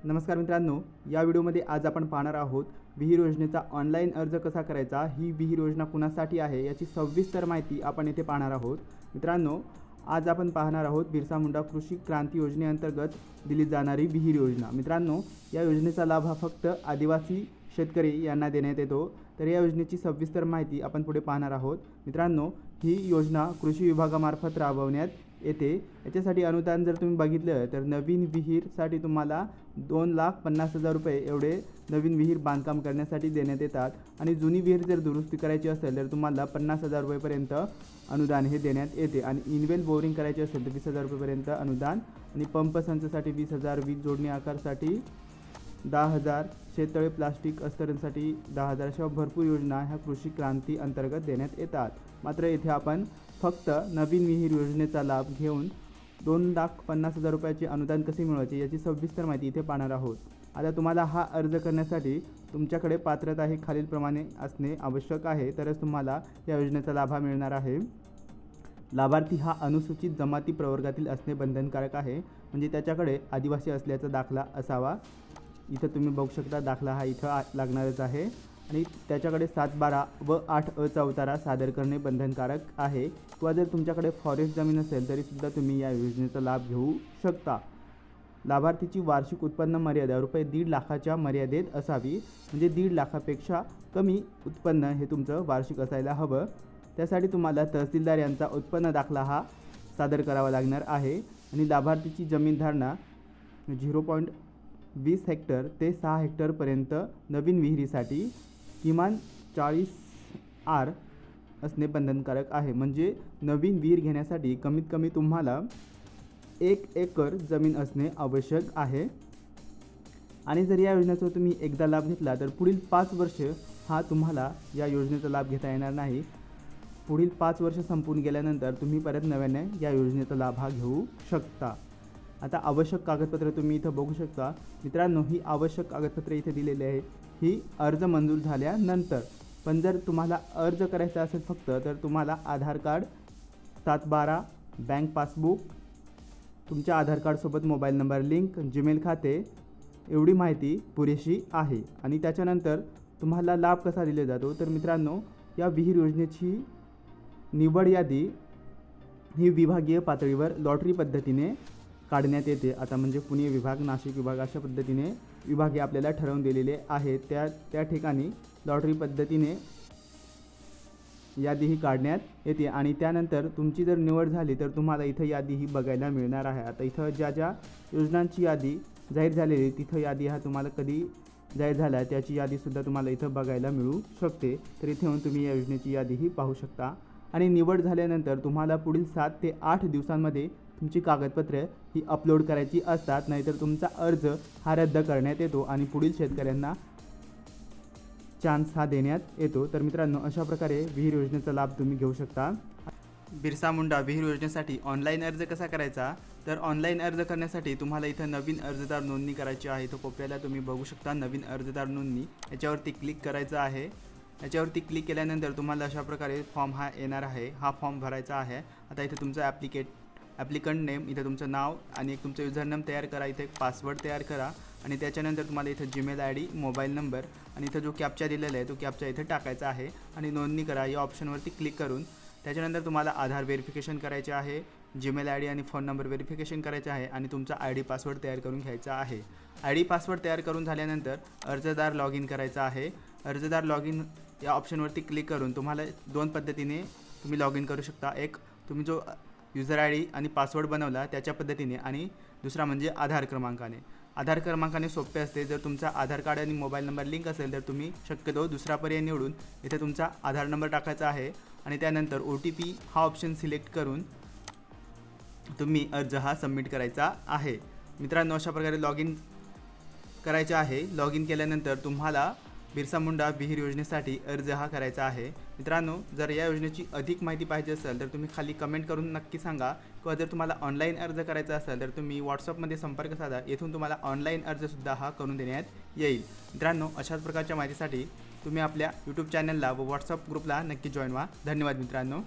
नमस्कार मित्रांनो, या व्हिडिओमध्ये आज आपण पाहणार आहोत विहीर योजनेचा ऑनलाईन अर्ज कसा करायचा। ही विहीर योजना कुणासाठी आहे याची सविस्तर माहिती आपण येथे पाहणार आहोत। मित्रांनो, आज आपण पाहणार आहोत बिरसा मुंडा कृषी क्रांती योजनेअंतर्गत दिली जाणारी विहीर योजना। मित्रांनो, या योजनेचा लाभ हा फक्त आदिवासी शेतकरी यांना देण्यात येतो। तर या योजनेची सविस्तर माहिती आपण पुढे पाहणार आहोत। मित्रांनो, ही योजना कृषी विभागामार्फत राबवण्यात येते। याच्यासाठी अनुदान जर तुम्ही बघितलं तर नवीन विहीरसाठी तुम्हाला 2,50,000 रुपये एवढे नवीन विहीर बांधकाम करण्यासाठी देण्यात येतात आणि जुनी विहीर जर दुरुस्ती करायची असेल तर तुम्हाला 50,000 रुपयेपर्यंत अनुदान हे देण्यात येते आणि इनवेल बोरिंग करायची असेल तर 20,000 रुपयेपर्यंत अनुदान आणि पंप संचासाठी 20,000, वीज जोडणी आकारसाठी 10,000, शेततळे प्लास्टिक अस्तरांसाठी 10,000 अशा भरपूर योजना ह्या कृषी क्रांती अंतर्गत देण्यात येतात। मात्र येथे आपण फक्त नवीन विहीर योजनेचा लाभ घेऊन 2,50,000 रुपयाचे अनुदान कसे मिळवायचे याची सविस्तर माहिती इथे पाहणार आहोत। आता तुम्हाला हा अर्ज करण्यासाठी तुमच्याकडे पात्रता हे खालीलप्रमाणे असणे आवश्यक आहे, तरच तुम्हाला या योजनेचा लाभ मिळणार आहे। लाभार्थी हा अनुसूचित जमाती प्रवर्गातील असणे बंधनकारक आहे, म्हणजे त्याच्याकडे आदिवासी असल्याचा दाखला असावा। इथं तुम्ही बघू शकता दाखला हा इथं लागणारच आहे आणि त्याच्याकडे 7/12 व 8 चा उतारा सादर करणे बंधनकारक आहे। किंवा जर तुमच्याकडे फॉरेस्ट जमीन असेल तरीसुद्धा तुम्ही या योजनेचा लाभ घेऊ शकता। लाभार्थीची वार्षिक उत्पन्न मर्यादा ₹1.5 लाखाच्या मर्यादेत असावी, म्हणजे 1.5 लाखापेक्षा कमी उत्पन्न हे तुमचं वार्षिक असायला हवं। त्यासाठी तुम्हाला तहसीलदार यांचा उत्पन्न दाखला हा सादर करावा लागणार आहे आणि लाभार्थीची जमीन धारणा 0.20 हेक्टर ते 6 हेक्टरपर्यंत नवीन विहिरीसाठी किमान 40 आर असणे बंधनकारक आहे। म्हणजे नवीन विहीर घेण्यासाठी कमीत कमी तुम्हाला 1 एकर जमीन असणे आवश्यक आहे आणि जर या योजनेचा तुम्ही एकदा लाभ घेतला तर पुढील 5 वर्ष हा तुम्हाला या योजनेचा लाभ घेता येणार नाही। पुढील 5 वर्ष संपून गेल्यानंतर तुम्ही परत नव्याने या योजनेचा लाभ हा घेऊ शकता। आता आवश्यक कागदपत्रे तुम्ही इथं बघू शकता। मित्रांनो, ही आवश्यक कागदपत्रे इथे दिलेली आहे। ही अर्ज मंजूर झाल्यानंतर, पण जर तुम्हाला अर्ज करायचा असेल फक्त तर तुम्हाला आधार कार्ड, 7/12, बँक पासबुक, तुमच्या आधार कार्डसोबत मोबाईल नंबर लिंक, जीमेल खाते एवढी माहिती पुरेशी आहे। आणि त्याच्यानंतर तुम्हाला लाभ कसा दिला जातो तर मित्रांनो, या विहीर योजनेची निवड यादी ही विभागीय पातळीवर लॉटरी पद्धतीने काढण्यात येते। आता म्हणजे पुणे विभाग, नाशिक विभाग अशा पद्धतीने विभाग आपल्याला ठरवून दिलेले आहेत। त्या ठिकाणी लॉटरी पद्धतीने यादी ही काढण्यात येते आणि त्यानंतर तुमची जर निवड झाली तर तुम्हाला इथं यादी ही बघायला मिळणार आहे। आता इथं ज्या योजनांची यादी जाहीर झालेली तिथं यादी हा तुम्हाला कधी जाहीर झाला त्याची यादीसुद्धा तुम्हाला इथं बघायला मिळू शकते। तर इथे येऊन तुम्ही या योजनेची यादी ही पाहू शकता आणि निवड झाल्यानंतर तुम्हाला पुढील 7 ते 8 दिवसांमध्ये तुमची कागदपत्रे ही अपलोड करायची असतात, नाहीतर तुमचा अर्ज हा रद्द करण्यात येतो आणि पुढील शेतकऱ्यांना चान्स हा देण्यात येतो। तर मित्रांनो, अशा प्रकारे विहीर योजनेचा लाभ तुम्ही घेऊ शकता। बिरसा मुंडा विहीर योजनेसाठी ऑनलाईन अर्ज कसा करायचा तर ऑनलाईन अर्ज करण्यासाठी तुम्हाला इथं नवीन अर्जदार नोंदणी करायची आहे। इथं कोपऱ्याला तुम्ही बघू शकता नवीन अर्जदार नोंदणी, याच्यावरती क्लिक करायचं आहे। याच्यावरती क्लिक केल्यानंतर तुम्हाला अशा प्रकारे फॉर्म हा येणार आहे। हा फॉर्म भरायचा आहे। आता इथे तुमचं ॲप्लिकंट नेम, इथं तुमचं नाव आणि एक तुमचं युजरनेम तयार करा, इथे एक पासवर्ड तयार करा आणि त्याच्यानंतर तुम्हाला इथं जीमेल ID, मोबाईल नंबर आणि इथं जो कॅप्चा दिलेला आहे तो कॅप्चा इथे टाकायचा आहे आणि नोंदणी करा या ऑप्शनवरती क्लिक करून त्याच्यानंतर तुम्हाला आधार व्हेरिफिकेशन करायचे आहे, जीमेल ID आणि फोन नंबर व्हेरिफिकेशन करायचे आहे आणि तुमचा ID पासवर्ड तयार करून घ्यायचा आहे। ID पासवर्ड तयार करून झाल्यानंतर अर्जदार लॉग इन करायचा आहे। अर्जदार लॉग इन या ऑप्शनवरती क्लिक करून तुम्हाला 2 पद्धतीने तुम्ही लॉग इन करू शकता। एक तुम्ही जो युजर ID आणि पासवर्ड बनवला त्याच्या पद्धतीने आणि दुसरा म्हणजे आधार क्रमांकाने। आधार क्रमांकाने सोपे असते। जर तुमचा आधार कार्ड आणि मोबाईल नंबर लिंक असेल तर तुम्ही शक्यतो दुसरा पर्याय निवडून इथे तुमचा आधार नंबर टाकायचा आहे आणि त्यानंतर OTP हा ऑप्शन सिलेक्ट करून तुम्ही अर्ज हा सबमिट करायचा आहे। मित्रांनो, अशा प्रकारे लॉग इन करायचे आहे। लॉग इन केल्यानंतर तुम्हाला बिरसा मुंडा विहीर योजनेसाठी अर्ज हा करायचा आहे। मित्रांनो, जर या योजनेची अधिक माहिती पाहिजे असेल तर तुम्ही खाली कमेंट करून नक्की सांगा, किंवा जर तुम्हाला ऑनलाईन अर्ज करायचा असेल तर तुम्ही व्हॉट्सअपमध्ये संपर्क साधा, येथून तुम्हाला ऑनलाईन अर्जसुद्धा हा करून देण्यात येईल। मित्रांनो, अशाच प्रकारच्या माहितीसाठी तुम्ही आपल्या यूट्यूब चॅनलला व व्हॉट्सअप ग्रुपला नक्की जॉईन व्हा। धन्यवाद मित्रांनो।